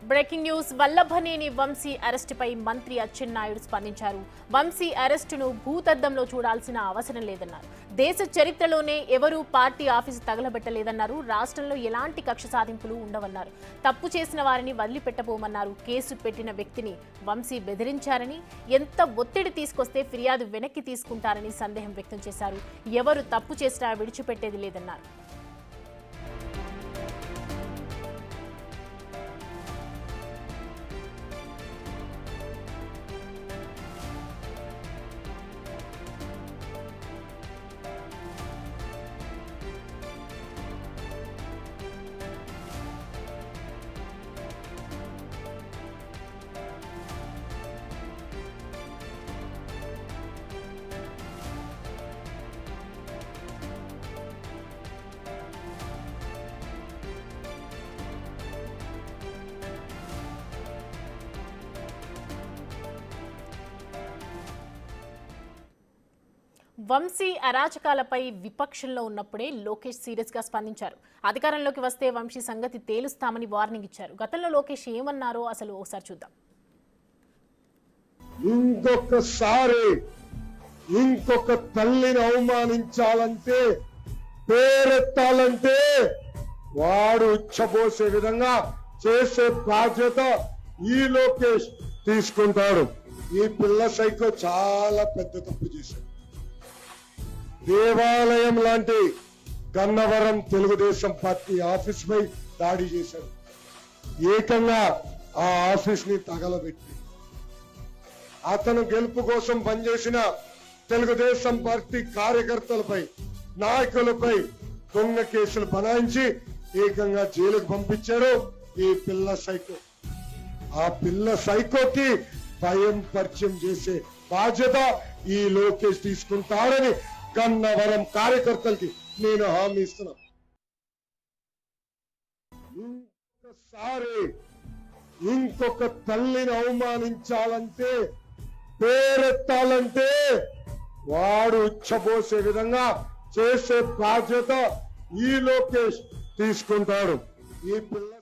Breaking news Vallabhaneni Vamsi అరెస్టుపై మంత్రి అచ్చెన్నాయుడు స్పందించారు. వంశీ అరెస్టును భూతద్దంలో చూడాల్సిన అవసరం లేదన్నారు. దేశ చరిత్రలోనే ఎవరూ పార్టీ ఆఫీసు తగలబెట్టలేదన్నారు. రాష్ట్రంలో ఎలాంటి కక్ష సాధింపులు ఉండవన్నారు. తప్పు చేసిన వారిని వదిలిపెట్టబోమన్నారు. కేసు పెట్టిన వ్యక్తిని వంశీ బెదిరించారని, ఎంత ఒత్తిడి తీసుకొస్తే ఫిర్యాదు వెనక్కి తీసుకుంటారని సందేహం వ్యక్తం చేశారు. ఎవరు తప్పు చేసినా విడిచిపెట్టేది లేదన్నారు. వంశీ అరాచకాలపై విపక్షంలో ఉన్నప్పుడే లోకేష్ సీరియస్ గా స్పందించారు. అధికారంలోకి వస్తే వంశీ సంగతి తేలుస్తామని వార్నింగ్ ఇచ్చారు. గతంలో లోకేష్ ఏమన్నారో అసలు ఒకసారి చూద్దాం. ఇంకొక తల్లిని అవమానించాలంటే, పేరెత్తాలంటే వాడు ఉచ్చబోసే విధంగా చేసే బాధ్యత ఈ లోకేష్ తీసుకుంటాడు. ఈ పిల్ల సైకో చాలా పెద్ద తప్పు చేశాడు. దేవాలయం లాంటి గన్నవరం తెలుగుదేశం పార్టీ ఆఫీస్ పై దాడి చేశాడు. ఏకంగా ఆ ఆఫీస్ ని తగలబెట్టి అతను గెలుపు కోసం పనిచేసిన తెలుగుదేశం పార్టీ కార్యకర్తలపై, నాయకులపై దొంగ కేసులు బనాయించి ఏకంగా జైలుకు పంపించాడు ఈ పిల్ల సైకో. ఆ పిల్ల సైకోకి భయం పరిచయం చేసే బాధ్యత ఈ లోకేష్ తీసుకుంటాడని గన్నవరం కార్యకర్తలకి నేను హామీ ఇస్తున్నా. ఇంకొక తల్లిని అవమానించాలంటే, పేరెత్తాలంటే వాడు ఉచ్చబోసే విధంగా చేసే బాధ్యత ఈ లోకేష్ తీసుకుంటాడు. ఈ పిల్ల